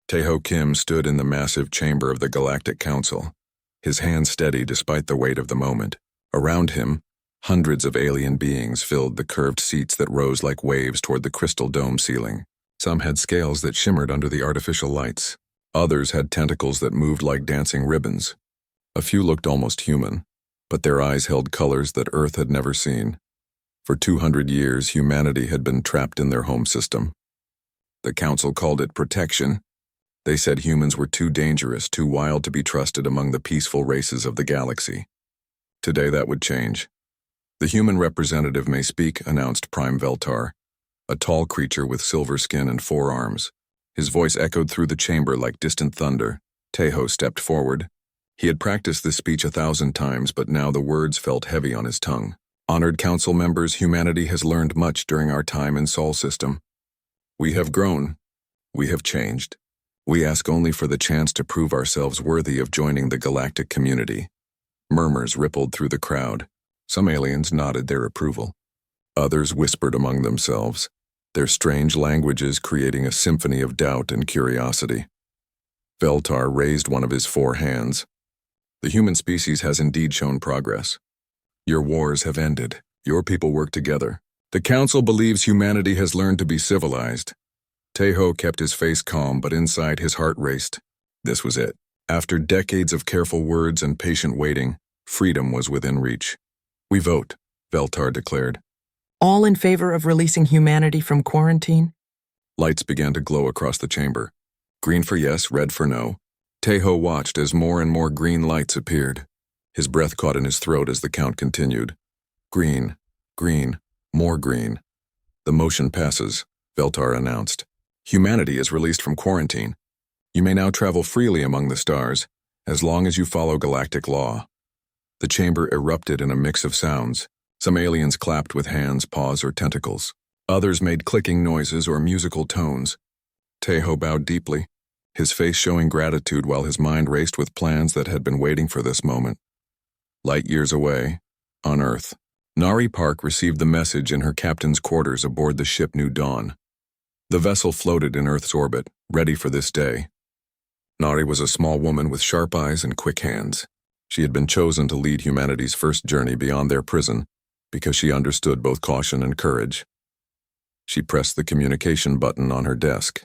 Taeho Kim stood in the massive chamber of the Galactic Council, his hands steady despite the weight of the moment. Around him, hundreds of alien beings filled the curved seats that rose like waves toward the crystal dome ceiling. Some had scales that shimmered under the artificial lights. Others had tentacles that moved like dancing ribbons. A few looked almost human, but their eyes held colors that Earth had never seen. For 200 years, humanity had been trapped in their home system. The Council called it protection. They said humans were too dangerous, too wild to be trusted among the peaceful races of the galaxy. Today that would change. The human representative may speak, announced Prime Veltar, a tall creature with silver skin and 4 arms. His voice echoed through the chamber like distant thunder. Taeho stepped forward. He had practiced this speech 1,000 times, but now the words felt heavy on his tongue. Honored Council members, humanity has learned much during our time in Sol System. We have grown. We have changed. We ask only for the chance to prove ourselves worthy of joining the galactic community. Murmurs rippled through the crowd. Some aliens nodded their approval. Others whispered among themselves, their strange languages creating a symphony of doubt and curiosity. Veltar raised one of his 4 hands. The human species has indeed shown progress. Your wars have ended. Your people work together. The Council believes humanity has learned to be civilized. Taeho kept his face calm, but inside his heart raced. This was it. After decades of careful words and patient waiting, freedom was within reach. We vote, Veltar declared. All in favor of releasing humanity from quarantine? Lights began to glow across the chamber. Green for yes, red for no. Taeho watched as more and more green lights appeared. His breath caught in his throat as the count continued. Green, green, more green. The motion passes, Veltar announced. Humanity is released from quarantine. You may now travel freely among the stars, as long as you follow galactic law. The chamber erupted in a mix of sounds. Some aliens clapped with hands, paws, or tentacles. Others made clicking noises or musical tones. Taeho bowed deeply, his face showing gratitude while his mind raced with plans that had been waiting for this moment. Light years away, on Earth, Nari Park received the message in her captain's quarters aboard the ship New Dawn. The vessel floated in Earth's orbit, ready for this day. Nari was a small woman with sharp eyes and quick hands. She had been chosen to lead humanity's first journey beyond their prison because she understood both caution and courage. She pressed the communication button on her desk.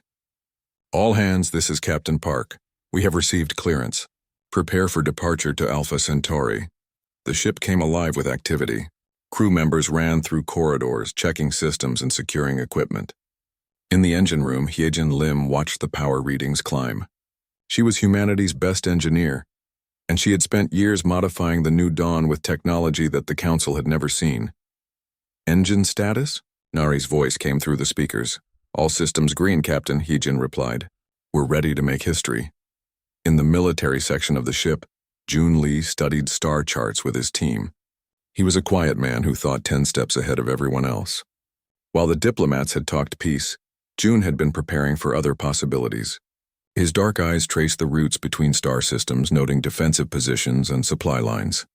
All hands, this is Captain Park. We have received clearance. Prepare for departure to Alpha Centauri. The ship came alive with activity. Crew members ran through corridors, checking systems and securing equipment. In the engine room, Hyejin Lim watched the power readings climb. She was humanity's best engineer, and she had spent years modifying the New Dawn with technology that the Council had never seen. Engine status? Nari's voice came through the speakers. All systems green, Captain, Hyejin replied. We're ready to make history. In the military section of the ship, Jun Lee studied star charts with his team. He was a quiet man who thought 10 steps ahead of everyone else. While the diplomats had talked peace, Jun had been preparing for other possibilities. His dark eyes traced the routes between star systems, noting defensive positions and supply lines.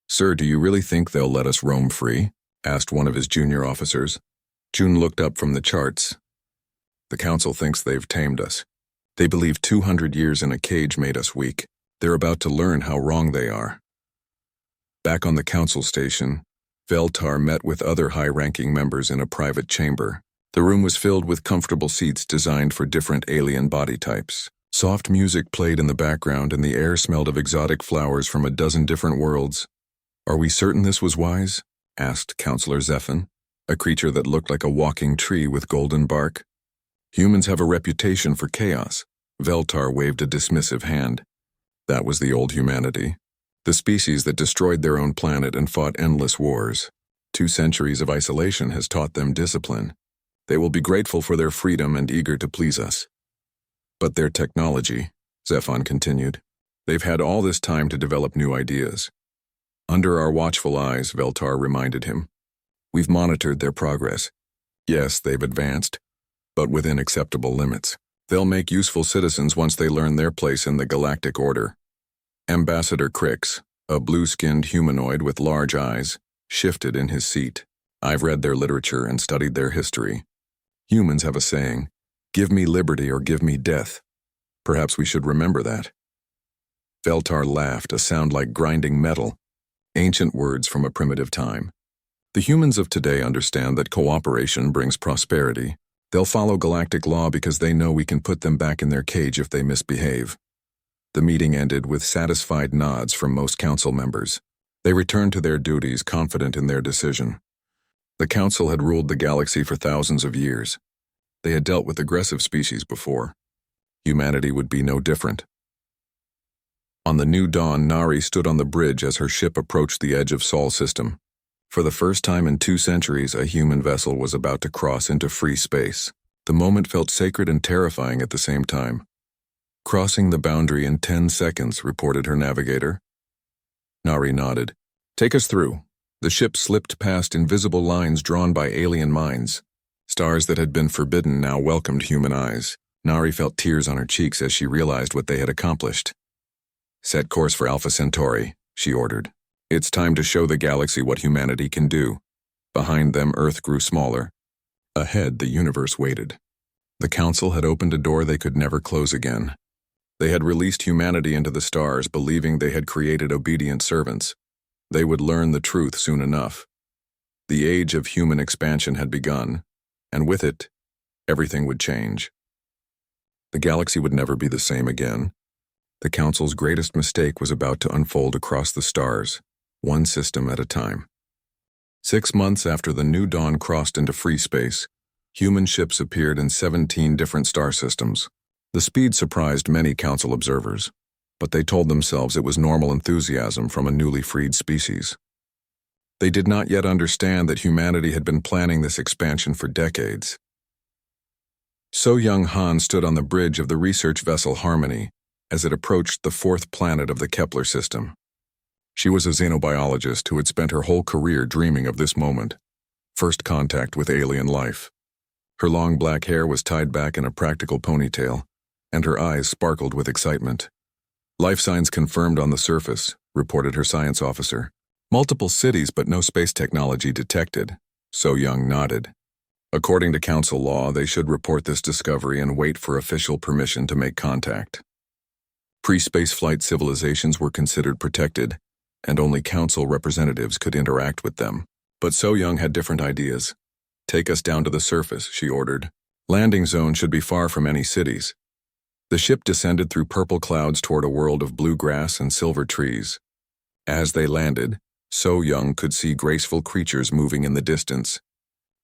Sir, do you really think they'll let us roam free? Asked one of his junior officers. Jun looked up from the charts. The Council thinks they've tamed us. They believe 200 years in a cage made us weak. They're about to learn how wrong they are. Back on the Council station, Veltar met with other high-ranking members in a private chamber. The room was filled with comfortable seats designed for different alien body types. Soft music played in the background and the air smelled of exotic flowers from a dozen different worlds. Are we certain this was wise? Asked Counselor Zephan, a creature that looked like a walking tree with golden bark. Humans have a reputation for chaos. Veltar waved a dismissive hand. That was the old humanity. The species that destroyed their own planet and fought endless wars. 2 centuries of isolation has taught them discipline. They will be grateful for their freedom and eager to please us. But their technology, Zephan continued. They've had all this time to develop new ideas. Under our watchful eyes, Veltar reminded him. We've monitored their progress. Yes, they've advanced, but within acceptable limits. They'll make useful citizens once they learn their place in the galactic order. Ambassador Crix, a blue-skinned humanoid with large eyes, shifted in his seat. I've read their literature and studied their history. Humans have a saying, give me liberty or give me death. Perhaps we should remember that. Veltar laughed, a sound like grinding metal, ancient words from a primitive time. The humans of today understand that cooperation brings prosperity. They'll follow galactic law because they know we can put them back in their cage if they misbehave. The meeting ended with satisfied nods from most council members. They returned to their duties, confident in their decision. The council had ruled the galaxy for thousands of years. They had dealt with aggressive species before. Humanity would be no different. On the new dawn, Nari stood on the bridge as her ship approached the edge of Sol system. For the first time in 2 centuries, a human vessel was about to cross into free space. The moment felt sacred and terrifying at the same time. Crossing the boundary in 10 seconds, reported her navigator. Nari nodded. Take us through. The ship slipped past invisible lines drawn by alien minds. Stars that had been forbidden now welcomed human eyes. Nari felt tears on her cheeks as she realized what they had accomplished. Set course for Alpha Centauri, she ordered. It's time to show the galaxy what humanity can do. Behind them, Earth grew smaller. Ahead, the universe waited. The council had opened a door they could never close again. They had released humanity into the stars, believing they had created obedient servants. They would learn the truth soon enough. The age of human expansion had begun, and with it, everything would change. The galaxy would never be the same again. The Council's greatest mistake was about to unfold across the stars, one system at a time. 6 months after the new dawn crossed into free space, human ships appeared in 17 different star systems. The speed surprised many Council observers, but they told themselves it was normal enthusiasm from a newly freed species. They did not yet understand that humanity had been planning this expansion for decades. So Young Han stood on the bridge of the research vessel Harmony as it approached the 4th planet of the Kepler system. She was a xenobiologist who had spent her whole career dreaming of this moment, first contact with alien life. Her long black hair was tied back in a practical ponytail, and her eyes sparkled with excitement. Life signs confirmed on the surface, reported her science officer. Multiple cities but no space technology detected. So Young nodded. According to Council law, they should report this discovery and wait for official permission to make contact. Pre-spaceflight civilizations were considered protected, and only Council representatives could interact with them. But So Young had different ideas. Take us down to the surface, she ordered. Landing zone should be far from any cities. The ship descended through purple clouds toward a world of blue grass and silver trees. As they landed, So Young could see graceful creatures moving in the distance.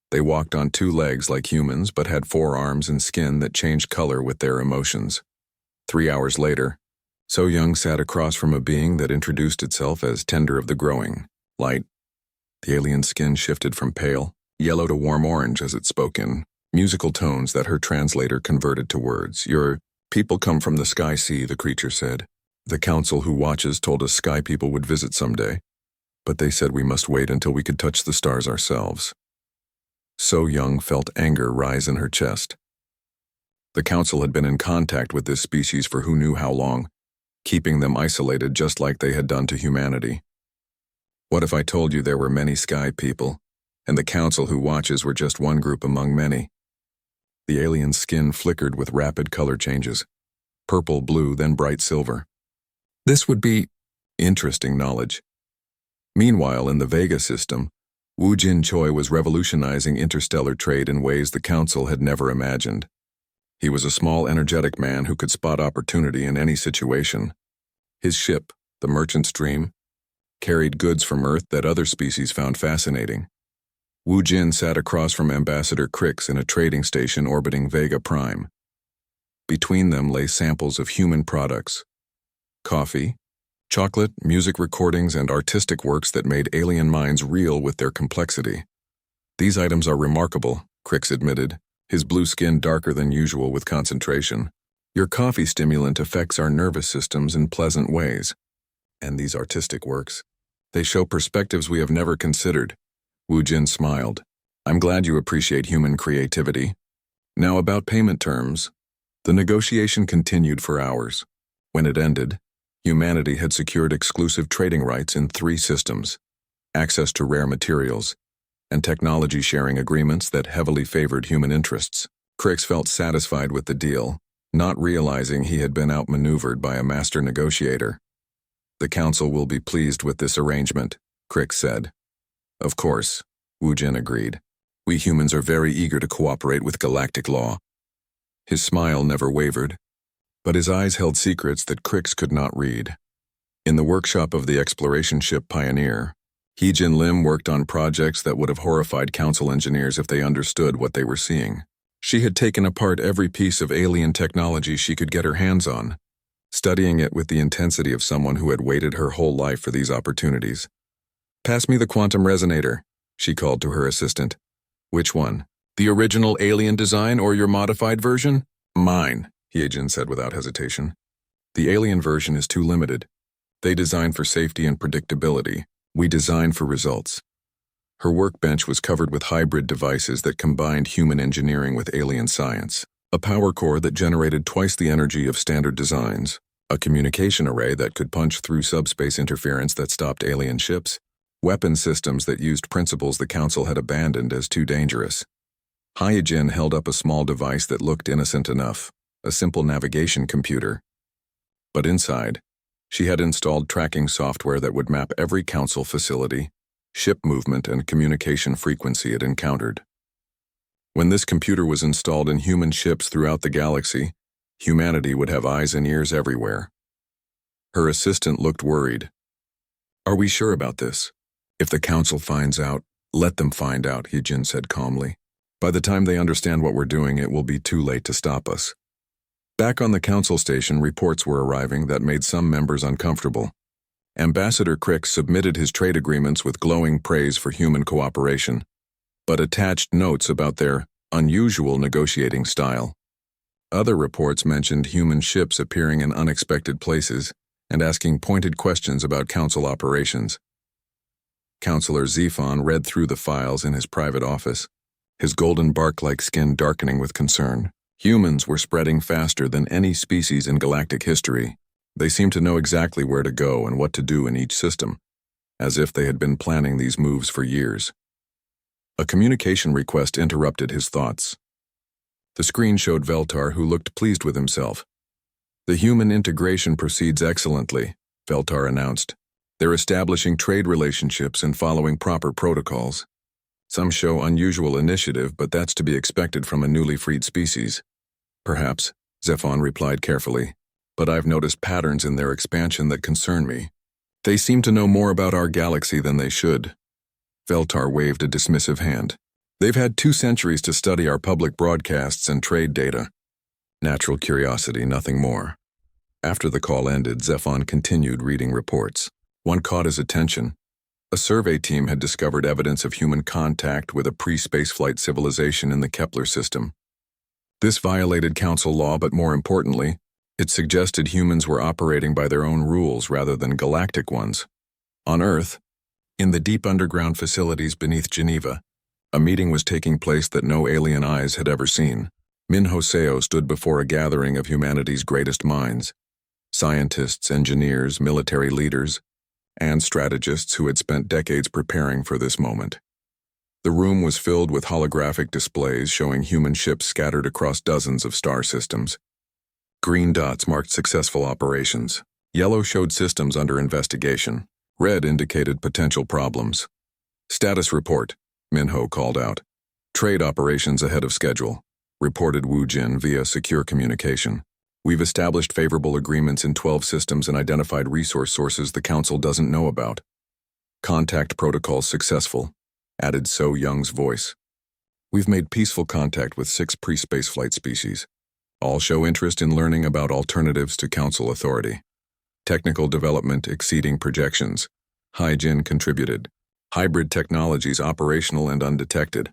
They walked on 2 legs like humans but had 4 arms and skin that changed color with their emotions. 3 hours later, So Young sat across from a being that introduced itself as Tender of the Growing, light. The alien skin shifted from pale, yellow to warm orange as it spoke in musical tones that her translator converted to words. Your people come from the sky sea, the creature said. The council who watches told us sky people would visit someday, but they said we must wait until we could touch the stars ourselves. So Young felt anger rise in her chest. The council had been in contact with this species for who knew how long, keeping them isolated just like they had done to humanity. What if I told you there were many sky people, and the council who watches were just one group among many? The alien's skin flickered with rapid color changes, purple, blue, then bright silver. This would be interesting knowledge. Meanwhile, in the Vega system, Wu Jin Choi was revolutionizing interstellar trade in ways the council had never imagined. He was a small, energetic man who could spot opportunity in any situation. His ship, the Merchant's Dream, carried goods from Earth that other species found fascinating. Wu Jin sat across from Ambassador Crix in a trading station orbiting Vega Prime. Between them lay samples of human products: coffee, chocolate, music recordings, and artistic works that made alien minds reel with their complexity. These items are remarkable, Crix admitted, his blue skin darker than usual with concentration. Your coffee stimulant affects our nervous systems in pleasant ways. And these artistic works, they show perspectives we have never considered. Wu Jin smiled. I'm glad you appreciate human creativity. Now about payment terms. The negotiation continued for hours. When it ended, humanity had secured exclusive trading rights in 3 systems, access to rare materials, and technology sharing agreements that heavily favored human interests. Crix felt satisfied with the deal, not realizing he had been outmaneuvered by a master negotiator. "The council will be pleased with this arrangement," Crick said. "Of course," Wu Jin agreed. "We humans are very eager to cooperate with galactic law." His smile never wavered, but his eyes held secrets that Crix could not read. In the workshop of the exploration ship Pioneer, He-Jin Lim worked on projects that would have horrified council engineers if they understood what they were seeing. She had taken apart every piece of alien technology she could get her hands on, studying it with the intensity of someone who had waited her whole life for these opportunities. "Pass me the quantum resonator," she called to her assistant. "Which one? The original alien design or your modified version?" "Mine," He-Jin said without hesitation. "The alien version is too limited. They design for safety and predictability. We design for results." Her workbench was covered with hybrid devices that combined human engineering with alien science. A power core that generated twice the energy of standard designs, a communication array that could punch through subspace interference that stopped alien ships, weapon systems that used principles the Council had abandoned as too dangerous. Hyojin held up a small device that looked innocent enough, a simple navigation computer. But inside, she had installed tracking software that would map every Council facility, ship movement, and communication frequency it encountered. When this computer was installed in human ships throughout the galaxy, humanity would have eyes and ears everywhere. Her assistant looked worried. "Are we sure about this? If the Council finds out, let them find out," Hyojin said calmly. "By the time they understand what we're doing, it will be too late to stop us." Back on the Council station, reports were arriving that made some members uncomfortable. Ambassador Crick submitted his trade agreements with glowing praise for human cooperation, but attached notes about their unusual negotiating style. Other reports mentioned human ships appearing in unexpected places and asking pointed questions about Council operations. Councillor Zephon read through the files in his private office, his golden bark-like skin darkening with concern. Humans were spreading faster than any species in galactic history. They seemed to know exactly where to go and what to do in each system, as if they had been planning these moves for years. A communication request interrupted his thoughts. The screen showed Veltar, who looked pleased with himself. "The human integration proceeds excellently," Veltar announced. "They're establishing trade relationships and following proper protocols. Some show unusual initiative, but that's to be expected from a newly freed species." "Perhaps," Zephon replied carefully, "but I've noticed patterns in their expansion that concern me. They seem to know more about our galaxy than they should." Veltar waved a dismissive hand. "They've had 2 centuries to study our public broadcasts and trade data. Natural curiosity, nothing more." After the call ended, Zephon continued reading reports. One caught his attention. A survey team had discovered evidence of human contact with a pre-spaceflight civilization in the Kepler system. This violated Council law, but more importantly, it suggested humans were operating by their own rules rather than galactic ones. On Earth, in the deep underground facilities beneath Geneva, a meeting was taking place that no alien eyes had ever seen. Min Hoseo stood before a gathering of humanity's greatest minds, scientists, engineers, military leaders, and strategists who had spent decades preparing for this moment. The room was filled with holographic displays showing human ships scattered across dozens of star systems. Green dots marked successful operations. Yellow showed systems under investigation. Red indicated potential problems. "Status report," Minho called out. "Trade operations ahead of schedule," reported Wu Jin via secure communication. "We've established favorable agreements in 12 systems and identified resource sources the Council doesn't know about. Contact protocols successful," added So Young's voice. "We've made peaceful contact with 6 pre-spaceflight species. All show interest in learning about alternatives to Council authority. Technical development exceeding projections." Hyjin contributed. "Hybrid technologies operational and undetected.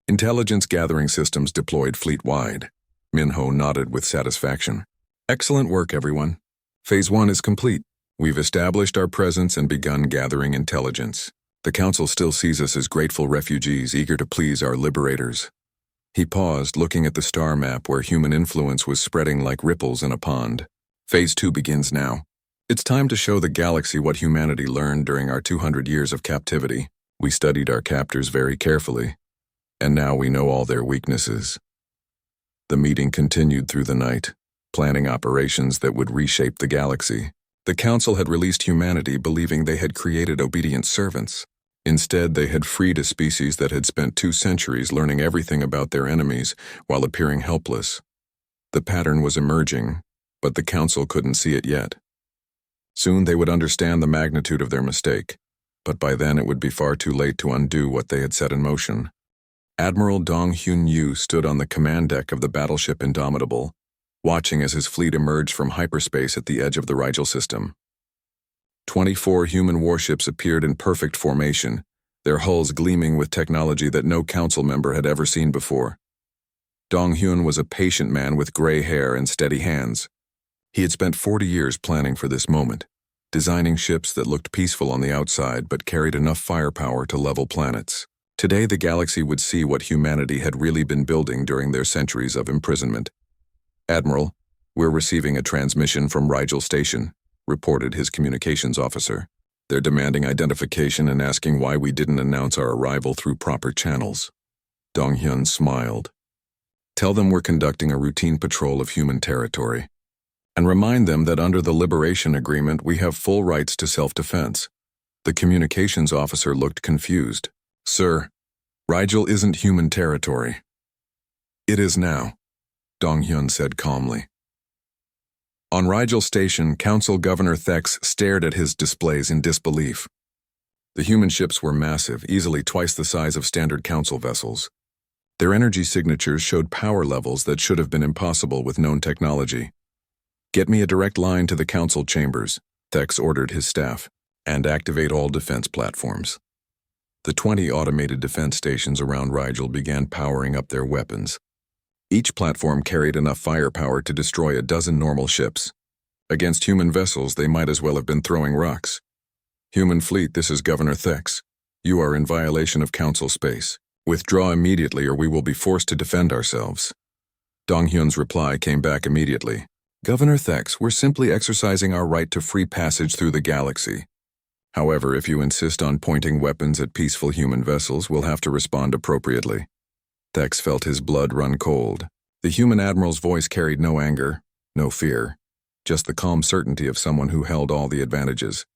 Intelligence gathering systems deployed fleet-wide." Minho nodded with satisfaction. "Excellent work, everyone. Phase 1 is complete. We've established our presence and begun gathering intelligence. The Council still sees us as grateful refugees eager to please our liberators." He paused, looking at the star map where human influence was spreading like ripples in a pond. "Phase 2 begins now. It's time to show the galaxy what humanity learned during our 200 years of captivity. We studied our captors very carefully, and now we know all their weaknesses." The meeting continued through the night. planning operations that would reshape the galaxy. The Council had released humanity believing they had created obedient servants. Instead, they had freed a species that had spent 2 centuries learning everything about their enemies while appearing helpless. The pattern was emerging, but the Council couldn't see it yet. Soon they would understand the magnitude of their mistake, but by then it would be far too late to undo what they had set in motion. Admiral Dong Hyun-yu stood on the command deck of the battleship Indomitable, watching as his fleet emerged from hyperspace at the edge of the Rigel system. 24 human warships appeared in perfect formation, their hulls gleaming with technology that no Council member had ever seen before. Dong Hyun was a patient man with gray hair and steady hands. He had spent 40 years planning for this moment, designing ships that looked peaceful on the outside but carried enough firepower to level planets. Today the galaxy would see what humanity had really been building during their centuries of imprisonment. "Admiral, we're receiving a transmission from Rigel Station," reported his communications officer. "They're demanding identification and asking why we didn't announce our arrival through proper channels." Dong Hyun smiled. "Tell them we're conducting a routine patrol of human territory. And remind them that under the Liberation Agreement we have full rights to self-defense." The communications officer looked confused. "Sir, Rigel isn't human territory." "It is now," Dong Hyun said calmly. On Rigel Station, Council Governor Thex stared at his displays in disbelief. The human ships were massive, easily twice the size of standard Council vessels. Their energy signatures showed power levels that should have been impossible with known technology. "Get me a direct line to the Council chambers," Thex ordered his staff, "and activate all defense platforms." The 20 automated defense stations around Rigel began powering up their weapons. Each platform carried enough firepower to destroy a dozen normal ships. Against human vessels, they might as well have been throwing rocks. "Human fleet, this is Governor Thex. You are in violation of Council space. Withdraw immediately or we will be forced to defend ourselves." Dong Hyun's reply came back immediately. "Governor Thex, we're simply exercising our right to free passage through the galaxy. However, if you insist on pointing weapons at peaceful human vessels, we'll have to respond appropriately." Thex felt his blood run cold. The human admiral's voice carried no anger, no fear, just the calm certainty of someone who held all the advantages.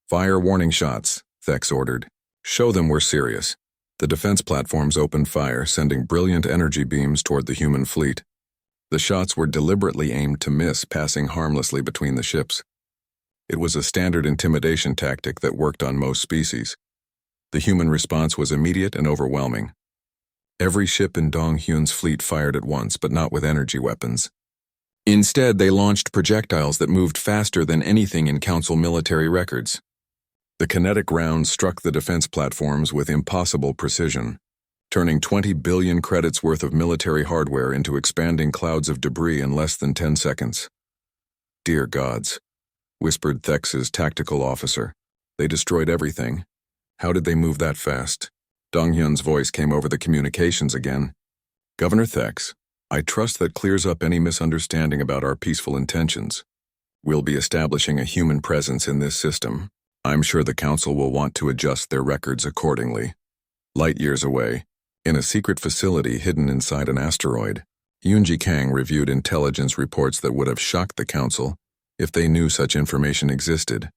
"Fire warning shots," Thex ordered. "Show them we're serious." The defense platforms opened fire, sending brilliant energy beams toward the human fleet. The shots were deliberately aimed to miss, passing harmlessly between the ships. It was a standard intimidation tactic that worked on most species. The human response was immediate and overwhelming. Every ship in Dong Hyun's fleet fired at once, but not with energy weapons. Instead, they launched projectiles that moved faster than anything in Council military records. The kinetic rounds struck the defense platforms with impossible precision, turning 20 billion credits worth of military hardware into expanding clouds of debris in less than 10 seconds. "Dear gods," whispered Thex's tactical officer. "They destroyed everything. How did they move that fast?" Dong Hyun's voice came over the communications again. "Governor Thex, I trust that clears up any misunderstanding about our peaceful intentions. We'll be establishing a human presence in this system. I'm sure the Council will want to adjust their records accordingly." Light years away, in a secret facility hidden inside an asteroid, Yoonji Kang reviewed intelligence reports that would have shocked the Council if they knew such information existed.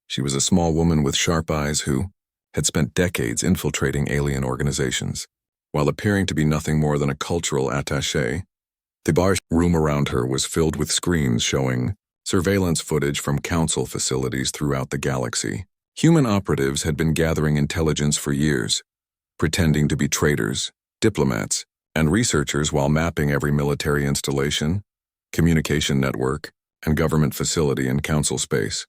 She was a small woman with sharp eyes who had spent decades infiltrating alien organizations. While appearing to be nothing more than a cultural attaché, the bar room around her was filled with screens showing surveillance footage from Council facilities throughout the galaxy. Human operatives had been gathering intelligence for years, pretending to be traders, diplomats, and researchers while mapping every military installation, communication network, and government facility in Council space.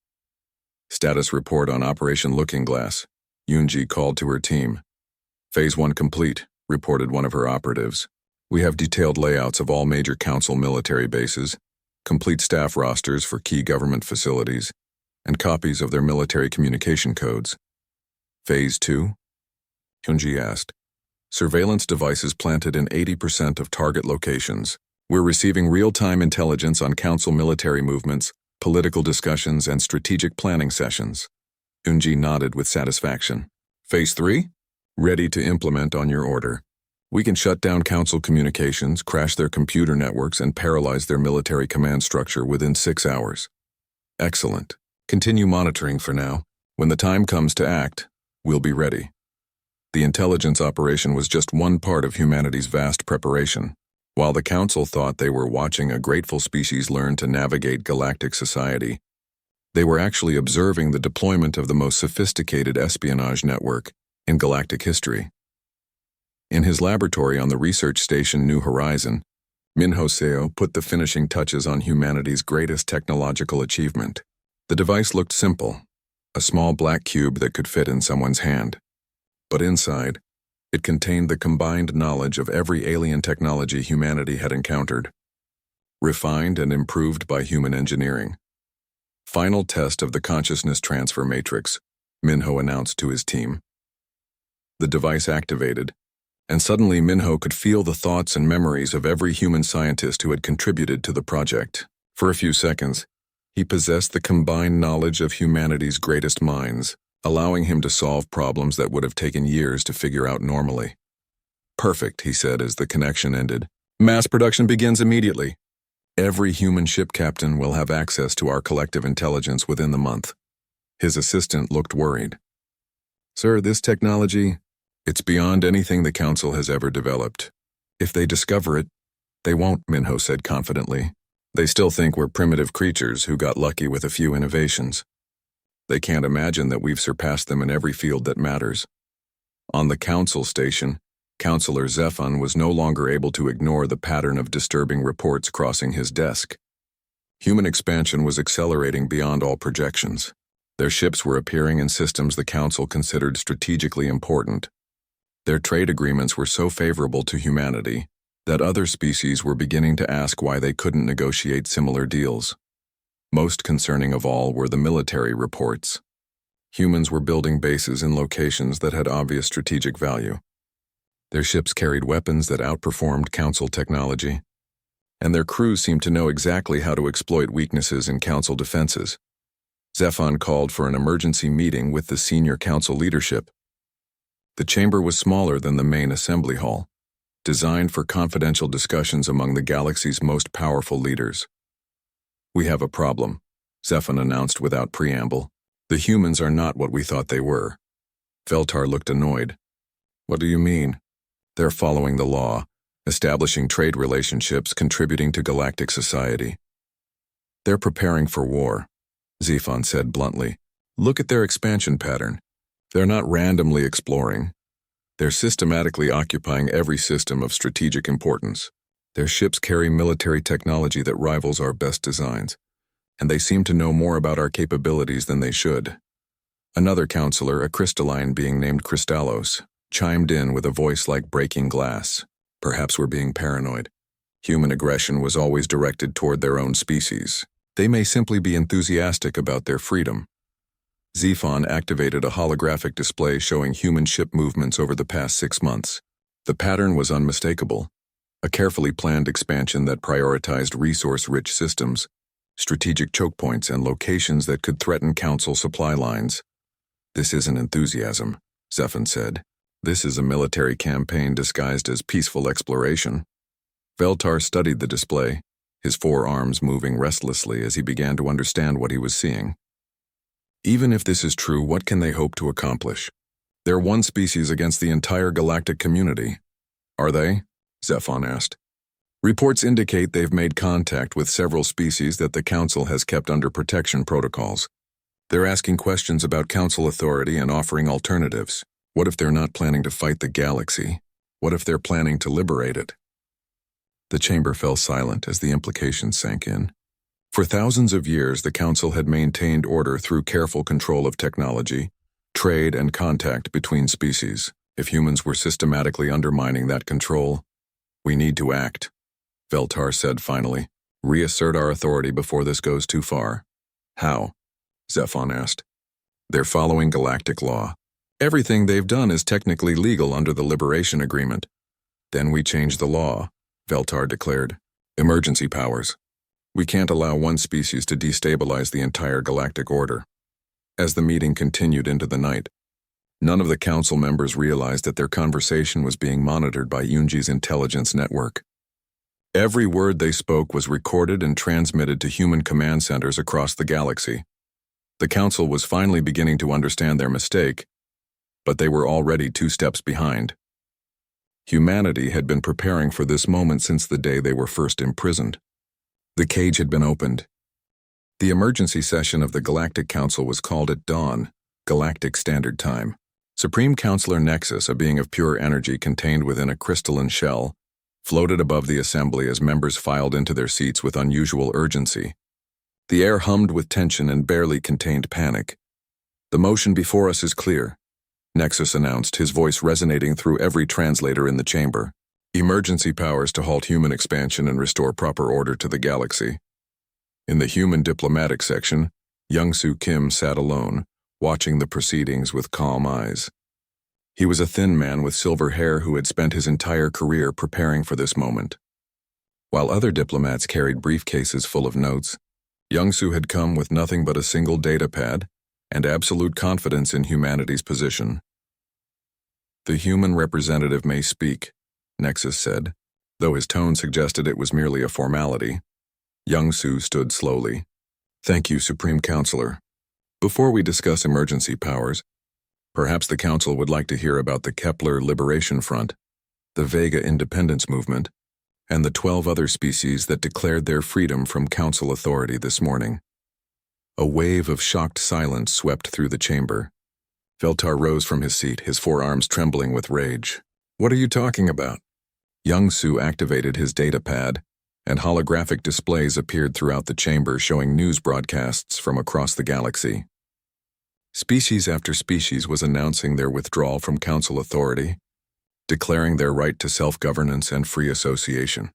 "Status report on Operation Looking Glass," Yoonji called to her team. "Phase 1 complete," reported one of her operatives. "We have detailed layouts of all major Council military bases, complete staff rosters for key government facilities, and copies of their military communication codes." "Phase 2? Yoonji asked. "Surveillance devices planted in 80% of target locations. We're receiving real-time intelligence on Council military movements, political discussions, and strategic planning sessions." Yoonji nodded with satisfaction. "Phase 3? Ready to implement on your order. We can shut down Council communications, crash their computer networks, and paralyze their military command structure within 6 hours. Excellent. Continue monitoring for now. When the time comes to act, we'll be ready. The intelligence operation was just one part of humanity's vast preparation. While the Council thought they were watching a grateful species learn to navigate galactic society, they were actually observing the deployment of the most sophisticated espionage network in galactic history. In his laboratory on the research station New Horizon, Minho Seo put the finishing touches on humanity's greatest technological achievement. The device looked simple, a small black cube that could fit in someone's hand. But inside, it contained the combined knowledge of every alien technology humanity had encountered, refined and improved by human engineering. Final test of the consciousness transfer matrix, Minho announced to his team. The device activated, and suddenly Minho could feel the thoughts and memories of every human scientist who had contributed to the project. For a few seconds, he possessed the combined knowledge of humanity's greatest minds, allowing him to solve problems that would have taken years to figure out normally. Perfect, he said as the connection ended. Mass production begins immediately. Every human ship captain will have access to our collective intelligence within the month. His assistant looked worried. Sir, this technology, it's beyond anything the Council has ever developed. If they discover it, they won't, Minho said confidently. They still think we're primitive creatures who got lucky with a few innovations. They can't imagine that we've surpassed them in every field that matters. On the Council station, Counselor Zephon was no longer able to ignore the pattern of disturbing reports crossing his desk. Human expansion was accelerating beyond all projections. Their ships were appearing in systems the Council considered strategically important. Their trade agreements were so favorable to humanity that other species were beginning to ask why they couldn't negotiate similar deals. Most concerning of all were the military reports. Humans were building bases in locations that had obvious strategic value. Their ships carried weapons that outperformed Council technology, and their crews seemed to know exactly how to exploit weaknesses in Council defenses. Zephon called for an emergency meeting with the senior Council leadership. The chamber was smaller than the main assembly hall, designed for confidential discussions among the galaxy's most powerful leaders. We have a problem, Zephon announced without preamble. The humans are not what we thought they were. Veltar looked annoyed. What do you mean? They're following the law, establishing trade relationships, contributing to galactic society. They're preparing for war, Zephon said bluntly. Look at their expansion pattern. They're not randomly exploring. They're systematically occupying every system of strategic importance. Their ships carry military technology that rivals our best designs, and they seem to know more about our capabilities than they should. Another counselor, a crystalline being named Crystallos, chimed in with a voice like breaking glass. Perhaps we're being paranoid. Human aggression was always directed toward their own species. They may simply be enthusiastic about their freedom. Zephon activated a holographic display showing human ship movements over the past 6 months. The pattern was unmistakable. A carefully planned expansion that prioritized resource-rich systems, strategic choke points, and locations that could threaten Council supply lines. This isn't enthusiasm, Zephon said. This is a military campaign disguised as peaceful exploration. Veltar studied the display, his forearms moving restlessly as he began to understand what he was seeing. Even if this is true, what can they hope to accomplish? They're one species against the entire galactic community. Are they? Zephon asked. Reports indicate they've made contact with several species that the Council has kept under protection protocols. They're asking questions about Council authority and offering alternatives. What if they're not planning to fight the galaxy? What if they're planning to liberate it? The chamber fell silent as the implications sank in. For thousands of years, the Council had maintained order through careful control of technology, trade, and contact between species. If humans were systematically undermining that control, we need to act, Veltar said finally. Reassert our authority before this goes too far. How? Zephon asked. They're following galactic law. Everything they've done is technically legal under the Liberation Agreement. Then we change the law, Veltar declared. Emergency powers. We can't allow one species to destabilize the entire galactic order. As the meeting continued into the night, None of the council members realized that their conversation was being monitored by Yunji's intelligence network. Every word they spoke was recorded and transmitted to human command centers across the galaxy. The council was finally beginning to understand their mistake, but they were already 2 steps behind. Humanity had been preparing for this moment since the day they were first imprisoned. The cage had been opened. The emergency session of the Galactic Council was called at dawn, Galactic Standard Time. Supreme Counselor Nexus, a being of pure energy contained within a crystalline shell, floated above the assembly as members filed into their seats with unusual urgency. The air hummed with tension and barely contained panic. "The motion before us is clear," Nexus announced, his voice resonating through every translator in the chamber. "Emergency powers to halt human expansion and restore proper order to the galaxy." In the human diplomatic section, Young-Soo Kim sat alone, watching the proceedings with calm eyes. He was a thin man with silver hair who had spent his entire career preparing for this moment. While other diplomats carried briefcases full of notes, Young-Soo had come with nothing but a single data pad and absolute confidence in humanity's position. "The human representative may speak," Nexus said, though his tone suggested it was merely a formality. Young-Soo stood slowly. "Thank you, Supreme Counselor. Before we discuss emergency powers, perhaps the Council would like to hear about the Kepler Liberation Front, the Vega Independence Movement, and the 12 other species that declared their freedom from Council authority this morning." A wave of shocked silence swept through the chamber. Veltar rose from his seat, his forearms trembling with rage. "What are you talking about?" Young-Soo activated his data pad, and holographic displays appeared throughout the chamber showing news broadcasts from across the galaxy. Species after species was announcing their withdrawal from Council authority, declaring their right to self-governance and free association.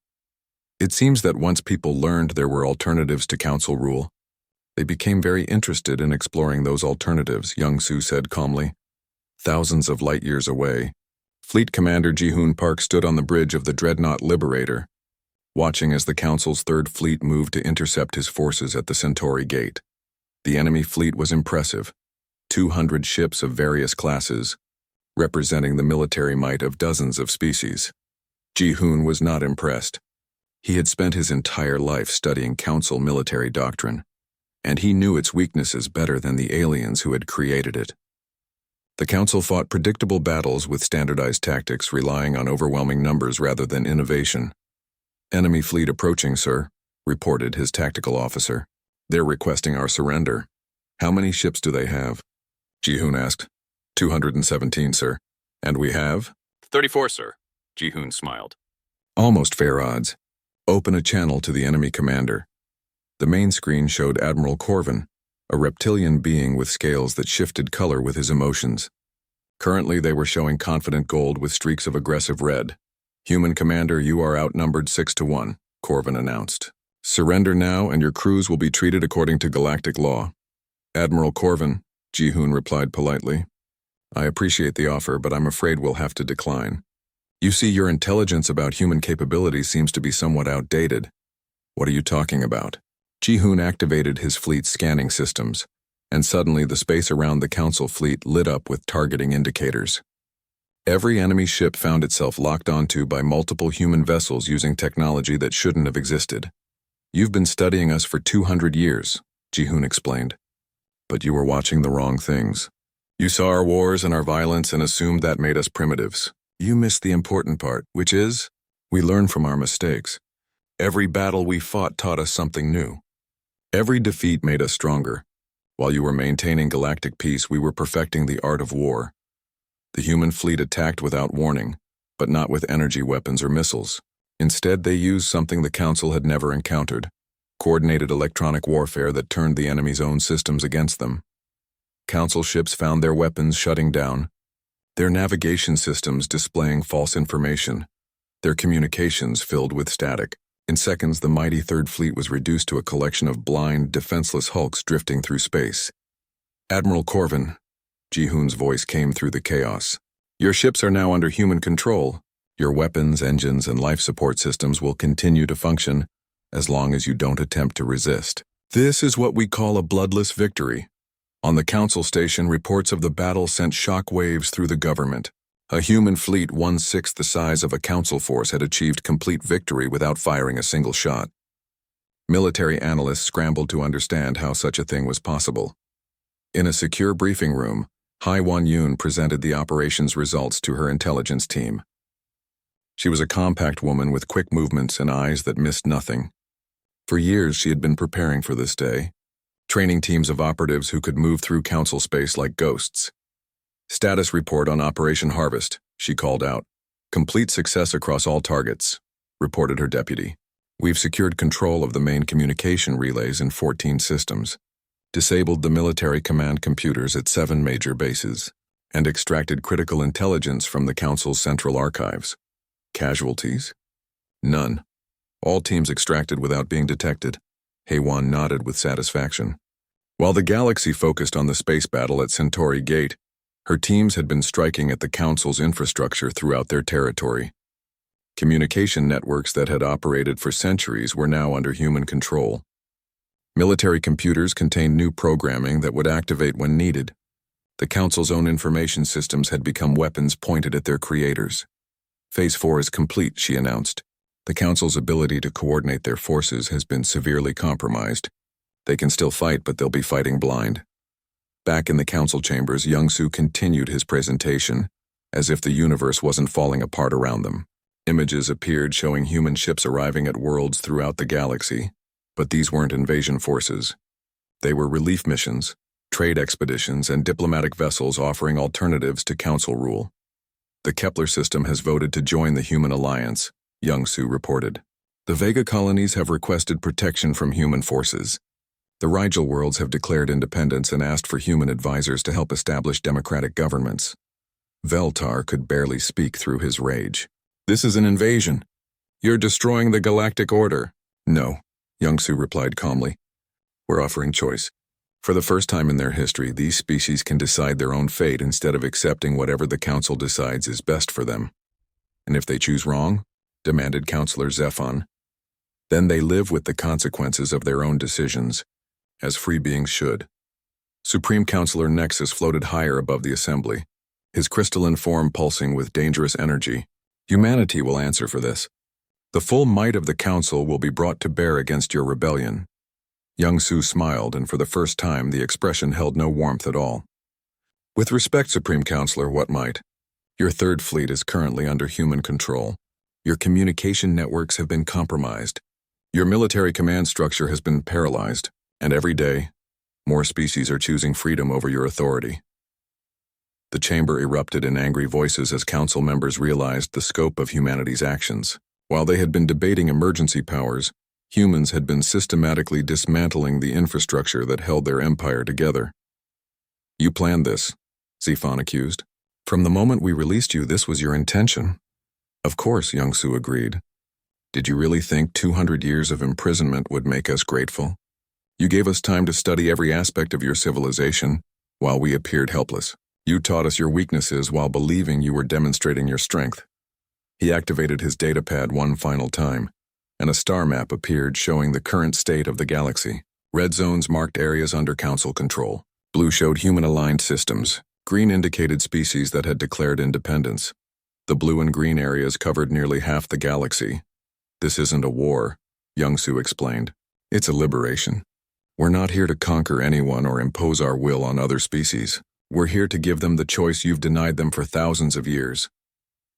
It seems that once people learned there were alternatives to Council rule, they became very interested in exploring those alternatives, Young-Soo said calmly. Thousands of light years away, Fleet Commander Ji-hoon Park stood on the bridge of the Dreadnought Liberator, watching as the Council's 3rd Fleet moved to intercept his forces at the Centauri Gate. The enemy fleet was impressive, 200 ships of various classes, representing the military might of dozens of species. Ji-hoon was not impressed. He had spent his entire life studying Council military doctrine, and he knew its weaknesses better than the aliens who had created it. The Council fought predictable battles with standardized tactics, relying on overwhelming numbers rather than innovation. "Enemy fleet approaching, sir," reported his tactical officer. "They're requesting our surrender." "How many ships do they have?" Ji-hoon asked. 217, sir. "And we have?" 34, sir. Ji-hoon smiled. "Almost fair odds. Open a channel to the enemy commander." The main screen showed Admiral Corvin, a reptilian being with scales that shifted color with his emotions. Currently they were showing confident gold with streaks of aggressive red. "Human commander, you are outnumbered 6-1, Corvin announced. "Surrender now and your crews will be treated according to galactic law." "Admiral Corvin," Ji-hoon replied politely. "I appreciate the offer, but I'm afraid we'll have to decline. You see, your intelligence about human capabilities seems to be somewhat outdated." "What are you talking about?" Ji-hoon activated his fleet's scanning systems, and suddenly the space around the Council fleet lit up with targeting indicators. Every enemy ship found itself locked onto by multiple human vessels using technology that shouldn't have existed. "You've been studying us for 200 years, Ji-hoon explained. "But you were watching the wrong things. You saw our wars and our violence and assumed that made us primitives. You missed the important part, which is, we learn from our mistakes. Every battle we fought taught us something new. Every defeat made us stronger. While you were maintaining galactic peace, we were perfecting the art of war. The human fleet attacked without warning, but not with energy weapons or missiles. Instead, they used something the Council had never encountered: coordinated electronic warfare that turned the enemy's own systems against them. Council ships found their weapons shutting down, their navigation systems displaying false information, their communications filled with static. In seconds, the mighty 3rd Fleet was reduced to a collection of blind, defenseless hulks drifting through space. "Admiral Corvin," Ji-hoon's voice came through the chaos. "Your ships are now under human control. Your weapons, engines, and life support systems will continue to function as long as you don't attempt to resist. This is what we call a bloodless victory. On the council station, reports of the battle sent shock waves through the government. A human fleet 1/6 the size of a council force had achieved complete victory without firing a single shot. Military analysts scrambled to understand how such a thing was possible. In a secure briefing room, Haiwan Yun presented the operation's results to her intelligence team. She was a compact woman with quick movements and eyes that missed nothing. For years she had been preparing for this day, training teams of operatives who could move through council space like ghosts. "Status report on Operation Harvest," she called out. "Complete success across all targets," reported her deputy. "We've secured control of the main communication relays in 14 systems, disabled the military command computers at 7 major bases, and extracted critical intelligence from the Council's central archives. Casualties? None. All teams extracted without being detected." Haiwan nodded with satisfaction. While the galaxy focused on the space battle at Centauri Gate, her teams had been striking at the Council's infrastructure throughout their territory. Communication networks that had operated for centuries were now under human control. Military computers contained new programming that would activate when needed. The Council's own information systems had become weapons pointed at their creators. "Phase 4 is complete," she announced. "The Council's ability to coordinate their forces has been severely compromised. They can still fight, but they'll be fighting blind." Back in the council chambers, Young-Soo continued his presentation, as if the universe wasn't falling apart around them. Images appeared showing human ships arriving at worlds throughout the galaxy, but these weren't invasion forces. They were relief missions, trade expeditions, and diplomatic vessels offering alternatives to council rule. "The Kepler system has voted to join the Human Alliance," Young-Soo reported. "The Vega colonies have requested protection from human forces. The Rigel worlds have declared independence and asked for human advisors to help establish democratic governments." Veltar could barely speak through his rage. "This is an invasion. You're destroying the galactic order." "No," Young-Soo replied calmly. "We're offering choice. For the first time in their history, these species can decide their own fate instead of accepting whatever the Council decides is best for them. And if they choose wrong," demanded Councillor Zephon, "then they live with the consequences of their own decisions, as free beings should." Supreme Councillor Nexus floated higher above the assembly, his crystalline form pulsing with dangerous energy. "Humanity will answer for this. The full might of the Council will be brought to bear against your rebellion." Young-Soo smiled, and for the first time the expression held no warmth at all. "With respect, Supreme Councillor, what might? Your third fleet is currently under human control. Your communication networks have been compromised. Your military command structure has been paralyzed. And every day, more species are choosing freedom over your authority." The chamber erupted in angry voices as council members realized the scope of humanity's actions. While they had been debating emergency powers, humans had been systematically dismantling the infrastructure that held their empire together. "You planned this," Zephon accused. "From the moment we released you, this was your intention." "Of course," Young-Soo agreed. "Did you really think 200 years of imprisonment would make us grateful? You gave us time to study every aspect of your civilization, while we appeared helpless. You taught us your weaknesses while believing you were demonstrating your strength." He activated his datapad one final time, and a star map appeared showing the current state of the galaxy. Red zones marked areas under council control. Blue showed human-aligned systems. Green indicated species that had declared independence. The blue and green areas covered nearly half the galaxy. "This isn't a war," Young-Soo explained. "It's a liberation. We're not here to conquer anyone or impose our will on other species. We're here to give them the choice you've denied them for thousands of years."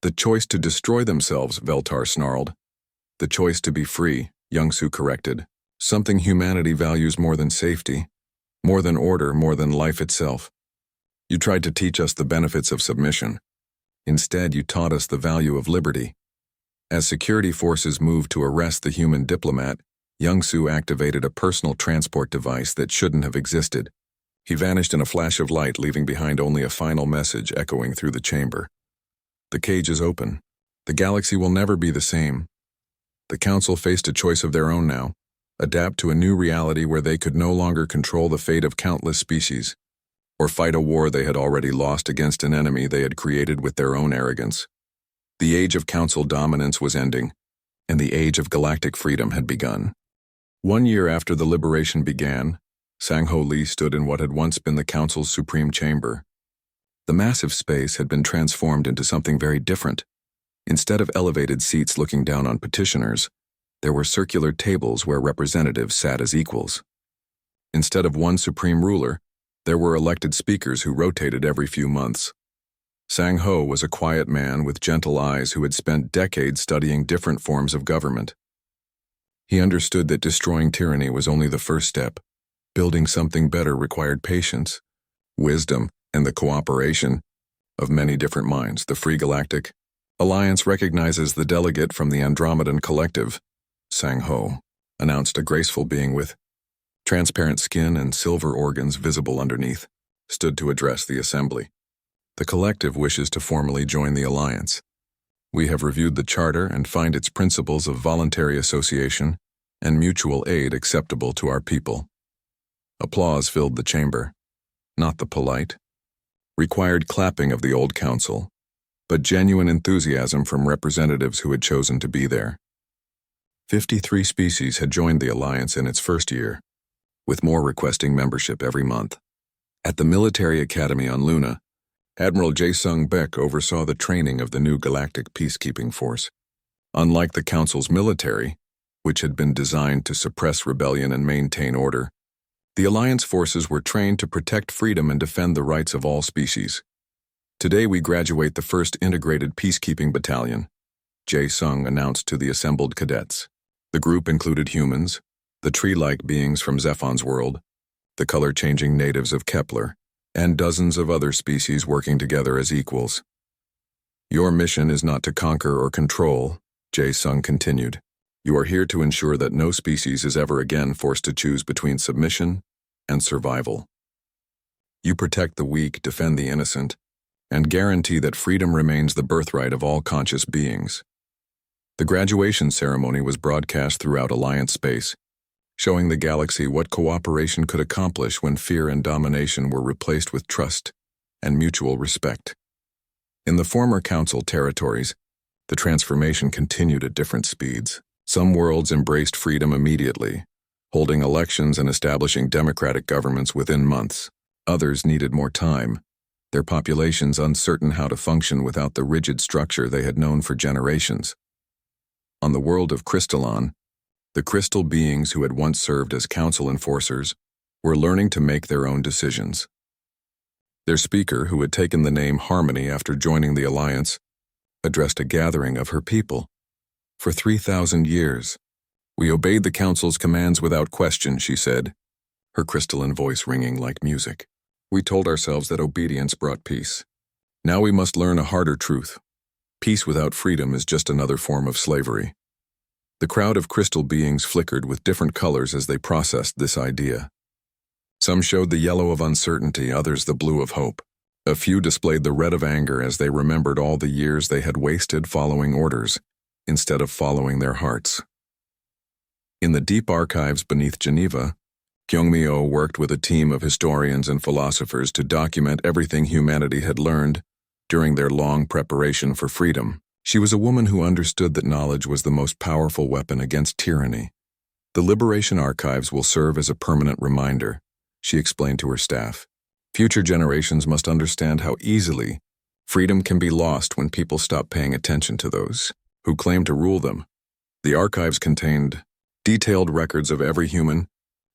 "The choice to destroy themselves," Veltar snarled. "The choice to be free," Young-Soo corrected. "Something humanity values more than safety, more than order, more than life itself. You tried to teach us the benefits of submission. Instead, you taught us the value of liberty." As security forces moved to arrest the human diplomat, Young-Soo activated a personal transport device that shouldn't have existed. He vanished in a flash of light, leaving behind only a final message echoing through the chamber. "The cage is open. The galaxy will never be the same. The Council faced a choice of their own now: adapt to a new reality where they could no longer control the fate of countless species, or fight a war they had already lost against an enemy they had created with their own arrogance. The age of Council dominance was ending, and the age of galactic freedom had begun. 1 year after the liberation began, Sang-Ho Lee stood in what had once been the Council's supreme chamber. The massive space had been transformed into something very different. Instead of elevated seats looking down on petitioners, there were circular tables where representatives sat as equals. Instead of one supreme ruler, there were elected speakers who rotated every few months. Sang-Ho was a quiet man with gentle eyes who had spent decades studying different forms of government. He understood that destroying tyranny was only the first step. Building something better required patience, wisdom, and the cooperation of many different minds. The Free Galactic Alliance recognizes the delegate from the Andromedan Collective. Sang-Ho announced a graceful being with transparent skin and silver organs visible underneath, stood to address the assembly. The collective wishes to formally join the alliance. We have reviewed the charter and find its principles of voluntary association and mutual aid acceptable to our people. Applause filled the chamber, not the polite, required clapping of the old council, but genuine enthusiasm from representatives who had chosen to be there. 53 species had joined the alliance in its first year, with more requesting membership every month. At the military academy on Luna, Admiral Jae-Sung Baek oversaw the training of the new galactic peacekeeping force. Unlike the Council's military, which had been designed to suppress rebellion and maintain order, the Alliance forces were trained to protect freedom and defend the rights of all species. Today we graduate the first integrated peacekeeping battalion, Jae-Sung announced to the assembled cadets. The group included humans, the tree-like beings from Zephon's world, the color-changing natives of Kepler, and dozens of other species working together as equals. Your mission is not to conquer or control, Jae-Sung continued. You are here to ensure that no species is ever again forced to choose between submission and survival. You protect the weak, defend the innocent, and guarantee that freedom remains the birthright of all conscious beings. The graduation ceremony was broadcast throughout Alliance space, showing the galaxy what cooperation could accomplish when fear and domination were replaced with trust and mutual respect. In the former Council territories, the transformation continued at different speeds. Some worlds embraced freedom immediately, holding elections and establishing democratic governments within months. Others needed more time, their populations uncertain how to function without the rigid structure they had known for generations. On the world of Crystallon, the crystal beings who had once served as council enforcers were learning to make their own decisions. Their speaker, who had taken the name Harmony after joining the Alliance, addressed a gathering of her people. For 3,000 years, we obeyed the Council's commands without question, she said, her crystalline voice ringing like music. We told ourselves that obedience brought peace. Now we must learn a harder truth. Peace without freedom is just another form of slavery. The crowd of crystal beings flickered with different colors as they processed this idea. Some showed the yellow of uncertainty, others the blue of hope. A few displayed the red of anger as they remembered all the years they had wasted following orders, instead of following their hearts. In the deep archives beneath Geneva, Kyungmi-oh worked with a team of historians and philosophers to document everything humanity had learned during their long preparation for freedom. She was a woman who understood that knowledge was the most powerful weapon against tyranny. The Liberation Archives will serve as a permanent reminder, she explained to her staff. Future generations must understand how easily freedom can be lost when people stop paying attention to those who claim to rule them. The archives contained detailed records of every human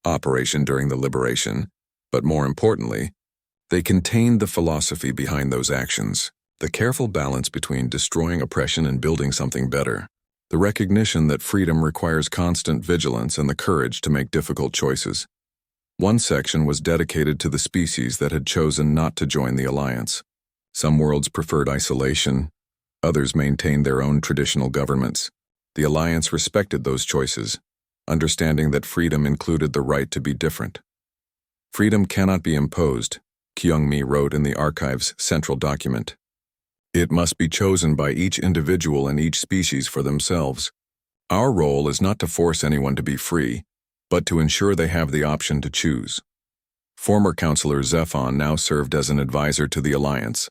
operation during the liberation, but more importantly, they contained the philosophy behind those actions, the careful balance between destroying oppression and building something better, the recognition that freedom requires constant vigilance and the courage to make difficult choices. One section was dedicated to the species that had chosen not to join the Alliance. Some worlds preferred isolation, others maintained their own traditional governments. The Alliance respected those choices, understanding that freedom included the right to be different. Freedom cannot be imposed, Kyungmi wrote in the archive's central document. It must be chosen by each individual and each species for themselves. Our role is not to force anyone to be free, but to ensure they have the option to choose. Former Councillor Zephon now served as an advisor to the Alliance,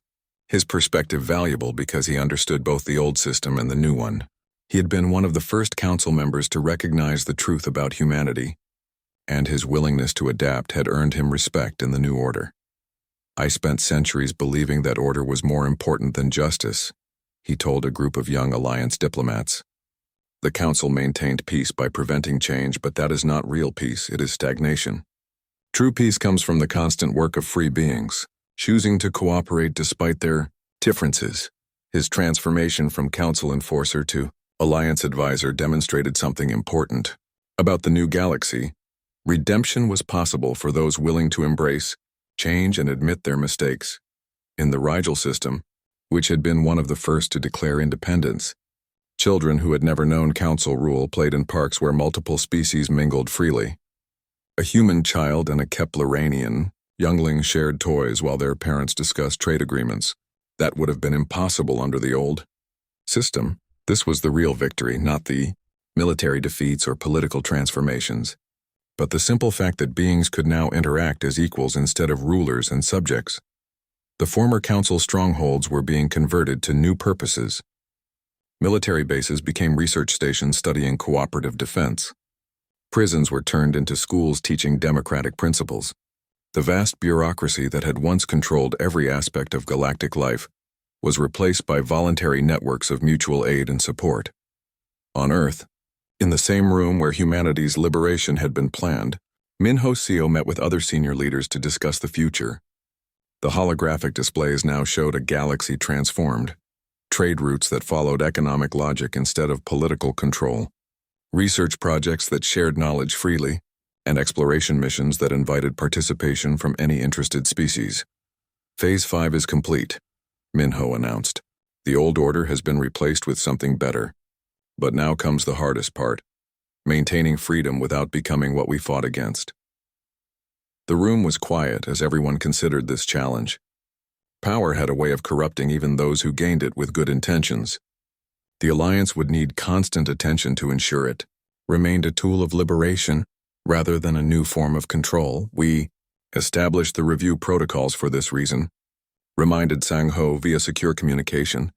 his perspective valuable because he understood both the old system and the new one. He had been one of the first council members to recognize the truth about humanity. and his willingness to adapt had earned him respect in the new order. "I spent centuries believing that order was more important than justice," he told a group of young Alliance diplomats. "The Council maintained peace by preventing change, but that is not real peace, it is stagnation. True peace comes from the constant work of free beings, choosing to cooperate despite their differences." His transformation from Council enforcer to Alliance advisor demonstrated something important. About the new galaxy, redemption was possible for those willing to embrace change and admit their mistakes. In the Rigel system, which had been one of the first to declare independence, children who had never known Council rule played in parks where multiple species mingled freely. A human child and a Keplerian youngling shared toys while their parents discussed trade agreements. That would have been impossible under the old system. This was the real victory, not the military defeats or political transformations, but the simple fact that beings could now interact as equals instead of rulers and subjects. The former Council strongholds were being converted to new purposes. Military bases became research stations studying cooperative defense. Prisons were turned into schools teaching democratic principles. The vast bureaucracy that had once controlled every aspect of galactic life was replaced by voluntary networks of mutual aid and support. On Earth, in the same room where humanity's liberation had been planned, Minho Seo met with other senior leaders to discuss the future. The holographic displays now showed a galaxy transformed, trade routes that followed economic logic instead of political control, research projects that shared knowledge freely, and exploration missions that invited participation from any interested species. Phase 5 is complete, Minho announced. The old order has been replaced with something better. But now comes the hardest part, maintaining freedom without becoming what we fought against. The room was quiet as everyone considered this challenge. Power had a way of corrupting even those who gained it with good intentions. The Alliance would need constant attention to ensure it remained a tool of liberation rather than a new form of control. "We established the review protocols for this reason," reminded Sang-Ho via secure communication.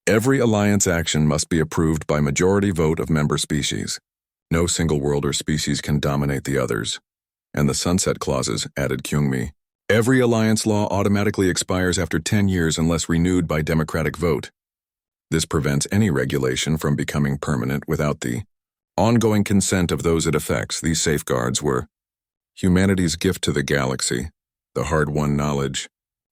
"Every Alliance action must be approved by majority vote of member species. No single world or species can dominate the others." "And the sunset clauses," added Kyungmi. "Every Alliance law automatically expires after 10 years unless renewed by democratic vote. This prevents any regulation from becoming permanent without the ongoing consent of those it affects." These safeguards were humanity's gift to the galaxy, the hard-won knowledge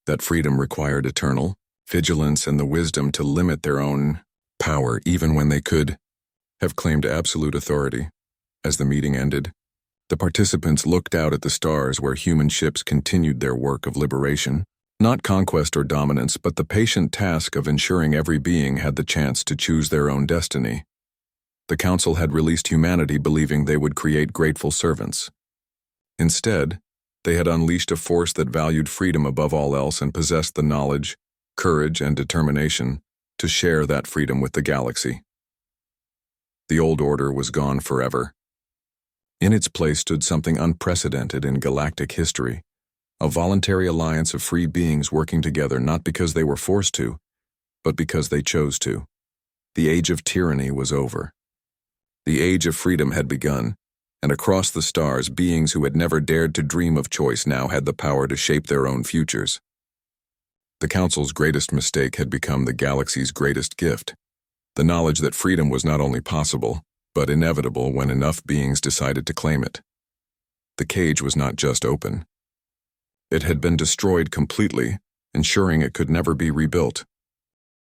that freedom required eternal vigilance and the wisdom to limit their own power even when they could have claimed absolute authority. As the meeting ended, the participants looked out at the stars where human ships continued their work of liberation, not conquest or dominance, but the patient task of ensuring every being had the chance to choose their own destiny. The Council had released humanity believing they would create grateful servants. Instead, they had unleashed a force that valued freedom above all else and possessed the knowledge, courage, and determination to share that freedom with the galaxy. The old order was gone forever. In its place stood something unprecedented in galactic history, a voluntary alliance of free beings working together not because they were forced to, but because they chose to. The age of tyranny was over. The age of freedom had begun, and across the stars, beings who had never dared to dream of choice now had the power to shape their own futures. The Council's greatest mistake had become the galaxy's greatest gift, the knowledge that freedom was not only possible, but inevitable when enough beings decided to claim it. The cage was not just open. It had been destroyed completely, ensuring it could never be rebuilt.